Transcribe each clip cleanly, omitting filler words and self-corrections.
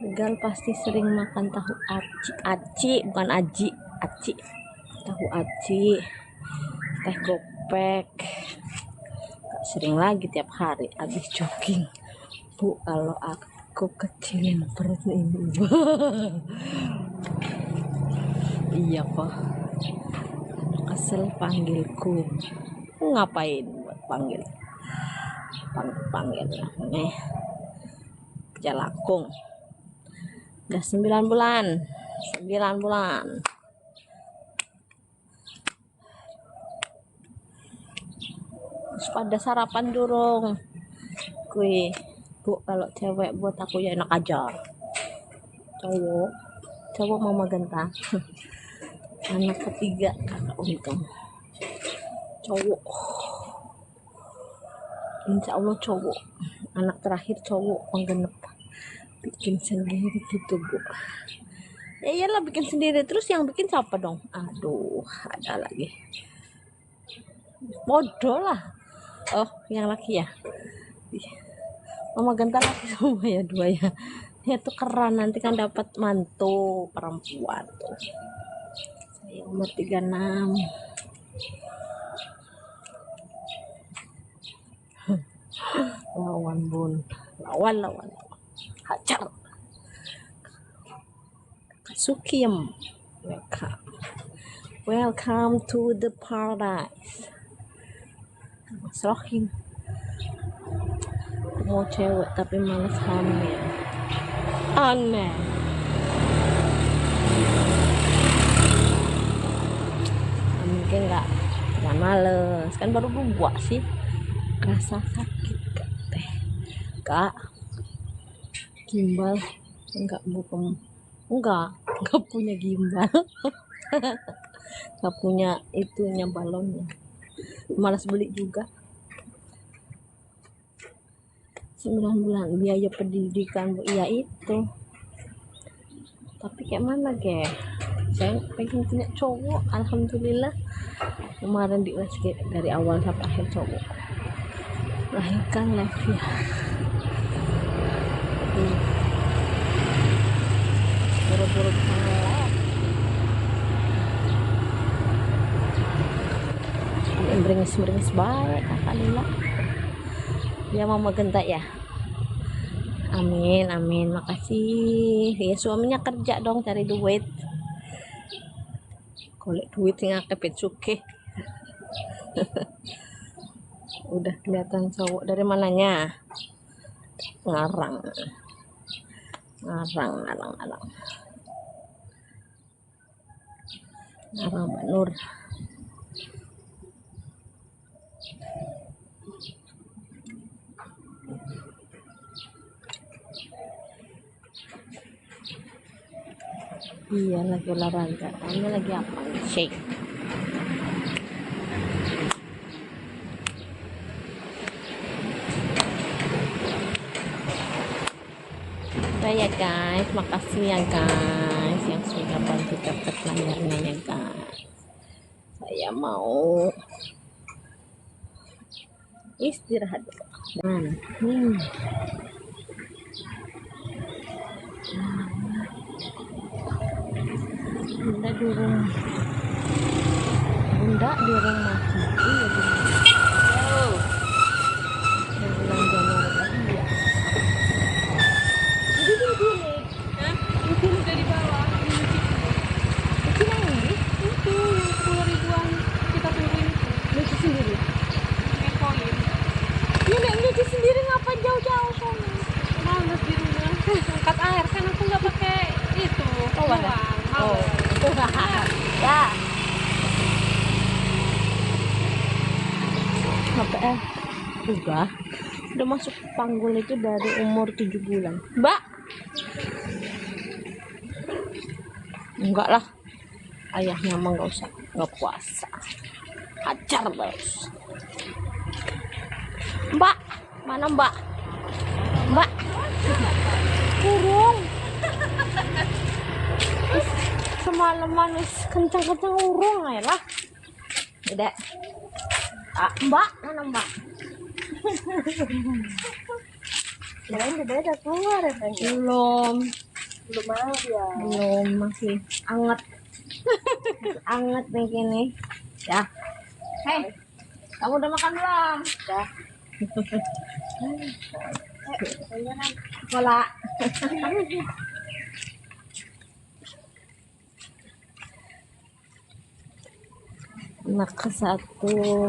Gal pasti sering makan tahu aci, bukan aji, aci. Tahu aci, teh gopek. Gak sering lagi tiap hari habis jogging. Bu, kalau aku kecilin perut ini. Iya, Pak. Kesel panggilku. Ngapain buat panggil? Panggil nih. Jalakung. Udah 9 bulan. 9 bulan. Terus pada sarapan durung. Kue, Bu, kalau cewek buat aku ya enak aja. Cowok mama genta. Anak ketiga kakak untung. Cowok. Insya Allah cowok. Anak terakhir cowok penggenep. Bikin sendiri gitu, Bu. Ya iyalah bikin sendiri. Terus yang bikin siapa dong? Aduh, ada lagi. Bodoh lah. Oh, yang laki ya. Mama genta laki semua ya, 2 ya. Ya tuh keren, nanti kan dapat mantu perempuan tuh. Saya umur 36. Lawan bun. Lawan. Hajar. Sukiem. Welcome to the paradise. Mas Rohim. Mau cewek tapi males hamil. Aneh. Mungkin nggak males, kan baru 2 sih. Rasa sakit kak gimbal enggak punya gimbal. Nggak punya itunya balonnya, malas beli juga. 9 bulan biaya pendidikan, Bu. Iya itu, tapi kayak mana saya pengen punya cowok. Alhamdulillah kemarin dikasih dari awal sampai akhir cowok. Lahirkan Levia. Buru-buru beringis baik. Alhamdulillah ya, mama genta ya. Amin, makasih ya. Suaminya kerja dong, cari duit. Golek duit sing akeh suke. Udah kelihatan cowok dari mananya. Ngarang Mbak Nur. Iya, lagi olahraga. Kamu lagi apa? Shake. Ya guys, makasih ya guys yang sudah bantu dapat layarnya ya guys. Saya mau istirahat dan bunda di rumah iya di bulan Januari ya. Jadi gini, itu udah di bawah. Itu lagi itu yang 10.000-an kita tungguin nyuci sendiri. Ngepoin. Ya nek nyuci sendiri ngapain jauh-jauh soalnya? Males di rumah. Angkat air kan aku nggak pakai itu. Ya. HPR udah masuk panggul itu dari umur 7 bulan. Mbak, enggak lah, ayahnya emang nggak puasa, ajar terus. Mbak, mana Mbak kurung semalaman wis kencang urung aja lah. Udah. Mbak, mana Mbak? Kirain udah keluar ya, belum. Belum mau dia. Belum, masih anget. Anget nih gini. Ya. Hei, kamu udah makan belum? Dah. Bola. Anak ke-1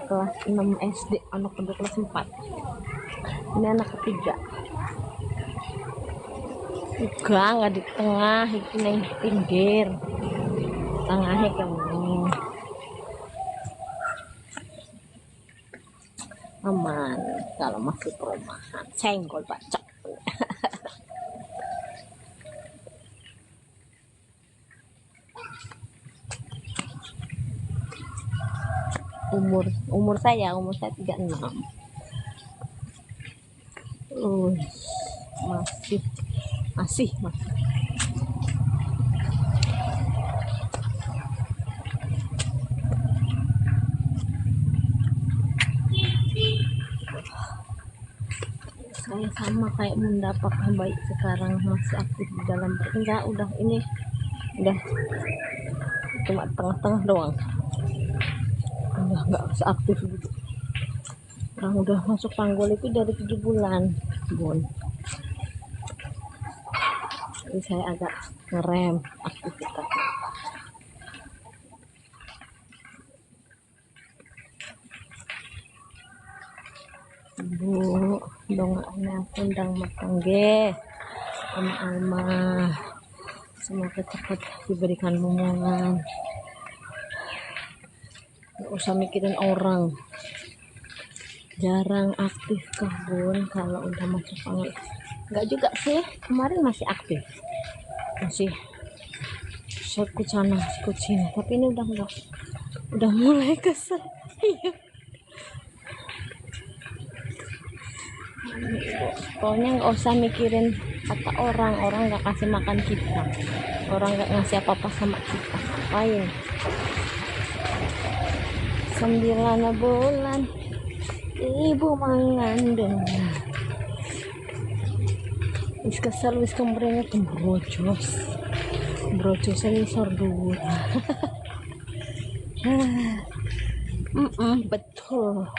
kelas 6 SD, anak kedua kelas 4. Ini anak ketiga. Juga nggak di tengah, itu neng pinggir. Tengahnya kamu. Aman kalau masih perumahan. Senggol bacok. umur saya 36. Masih saya sama kayak mendapat baik sekarang, masih aktif di dalam. Enggak, udah cuma tengah-tengah doang, udah nggak seaktif gitu. Orang udah masuk panggul itu dari 7 bulan, Bun. Jadi saya agak ngerem aktivitas. Bu, dongaknya undang matang ge, Alma. Semoga cepat diberikan momongan. Gak usah mikirin orang. Jarang aktif Bun kalau udah masuk panggul. Enggak juga sih, kemarin masih aktif, masih ikut sana ikut sini, tapi ini udah enggak, udah mulai kesel. Pokoknya nggak usah mikirin kata orang nggak kasih makan kita, orang nggak ngasih apa-apa sama kita. Ngapain 9 bulan ibu mengandung, wis kesel wis kemrene brojos ini sordur. Betul.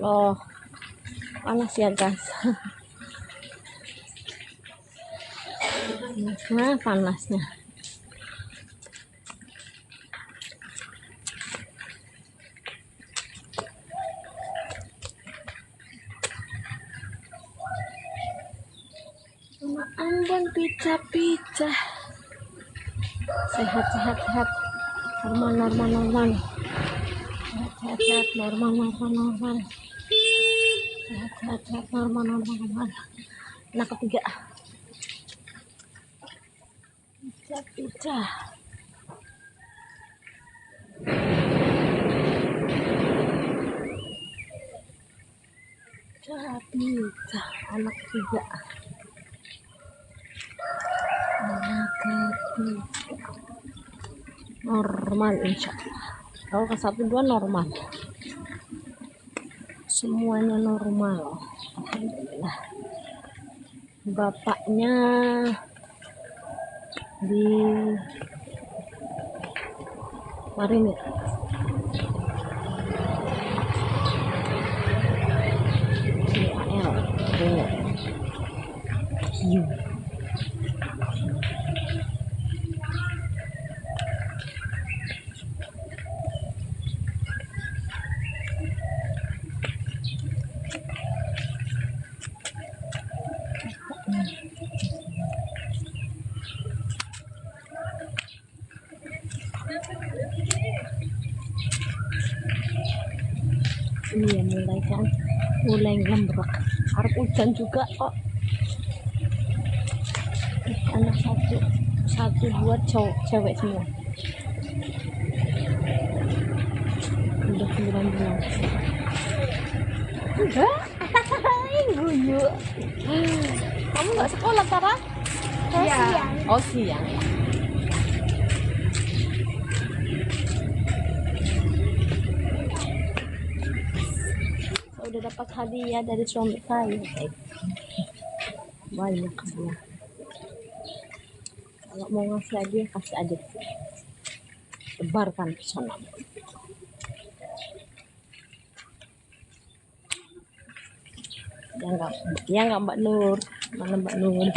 Loh, panas ya gas. Nah, panasnya. Ambon pica-pica. Sehat. Normal. Sehat, normal. Sehat, normal. Anak ketiga. Pica. Anak ketiga. Normal insya Allah. Kalau ke 1-2 normal. Semuanya normal. Alhamdulillah. Bapaknya di marinir. Di AL. Hiu. Iya, mulai ngembrak. Harap hujan juga kok. Anak satu dua cewek semua. Udah 9 bulan. Enggak. Guyu. Kamu nggak sekolah, Tara? Iya. Oh, siang. Saya udah dapat hadiah dari suami saya. banyak dia. Kalau mau ngasih aja kasih aja, sebarkan ke sana. Ya nggak Mbak Nur, mana Mbak Nur?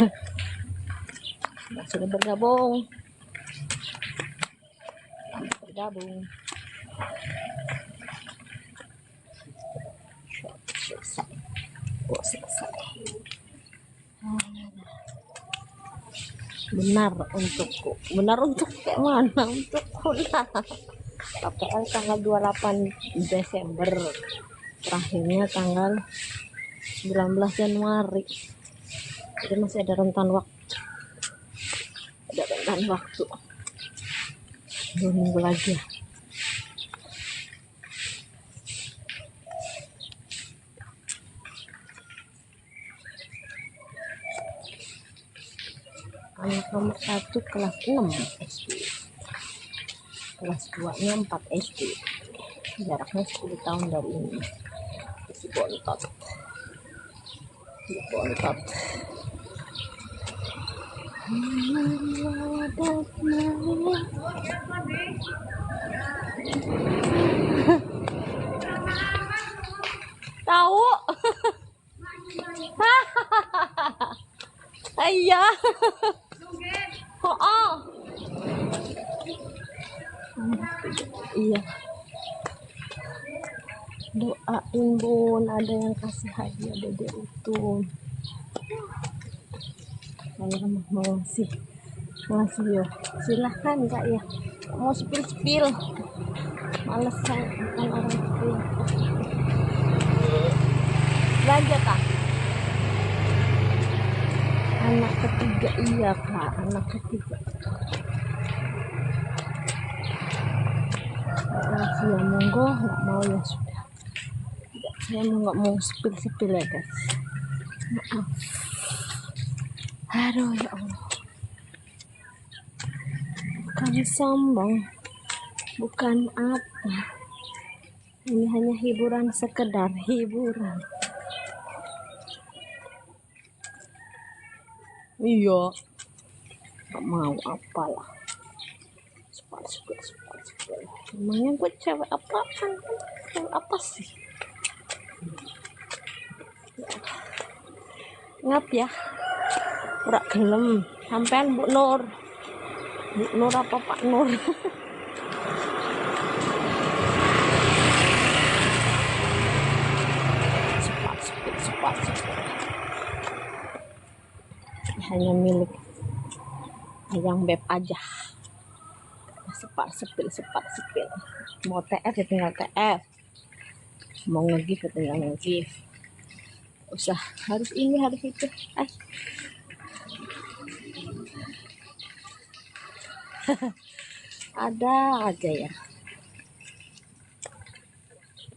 Nah, sudah bergabung. Selesai. Oh, selesai. Benar untuk kayak mana? Untukku lah. KPL tanggal 28 Desember, terakhirnya tanggal 19 Januari. Jadi masih ada rentan waktu. Ada rentan waktu. 2 minggu lagi. Anak nomor 1 kelas 6 SD. Kelas 2-nya 4 SD. Jaraknya 10 tahun dari ini. Si bontot. Tahu? Iya. Oh. Iya. Doain bun, ada yang kasih hadiah dede itu. Saya mau ngasih yo. Silahkan kak ya. Mau spill. Males kan bukan orang spill. Belanja kak. Anak ketiga, iya kak, anak ketiga. Ngasih ya monggo, nggak mau ya sudah. Saya nggak mau spill ya guys. Maaf. Aduh ya Allah. Bukan sombong, bukan apa. Ini hanya hiburan, sekedar hiburan. Iya. Gak mau apalah. Spill. Emangnya gue cewek apaan? Cewek apa sih? Ngap ya. Ora gelem. Sampean Bu Nur. Bu Nur apa Pak Nur? Cepat. Hanya milik Ayang Beb aja. Separ. Mau TF ya tinggal TF. Mau nge-gift ya tinggal nge-gift. Usah harus ini harus itu. Ada aja ya.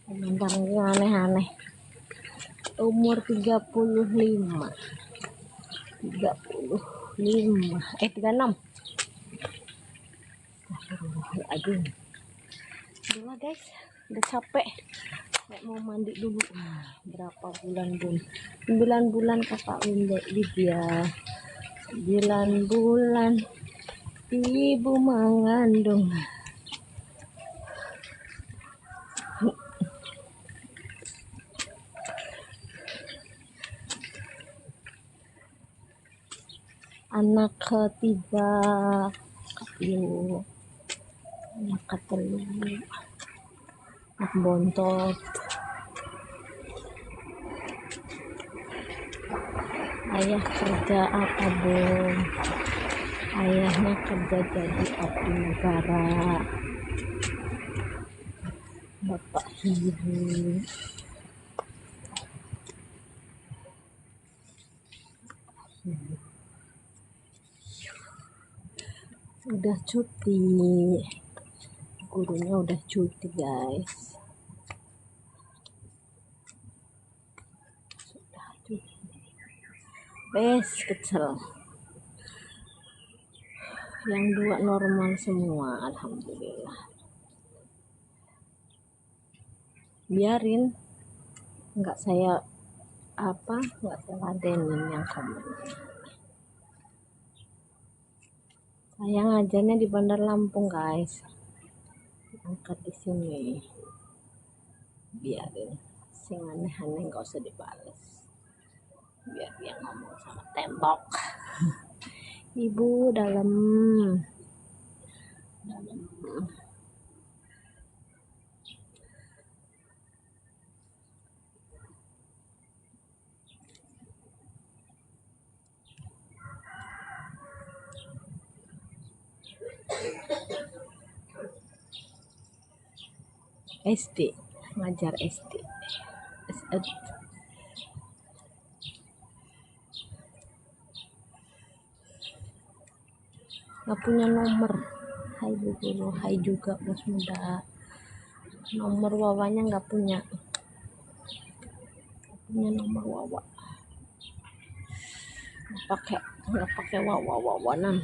Komentar aneh-aneh. Umur 35. 36. Aduh. Udah guys, udah capek. Saya mau mandi dulu. Berapa bulan bun? 9 bulan kata Bunda Lydia. 9 bulan ibu mengandung. Anak ketiga, anak ketelu, anak bontot. Ayah kerja apa bun? Ayahnya kerja jadi abdi negara. Bapak ibu. Udah cuti, gurunya udah cuti guys. Sudah cuti. Kesel. Yang 2 normal semua, alhamdulillah. Biarin, nggak saya apa nggak teladenin yang komen. Saya ngajarnya di Bandar Lampung guys, angkat di sini biarin sing aneh-aneh nggak usah dibales, biar dia ngomong sama tembok. Ibu dalam SD, ngajar SD. Nggak punya nomor. Hai Bu Guru, hai juga Bos Muda. Nomor wawanya nggak punya. Punya nomor wawa. Nggak pakai wawa-wawanan.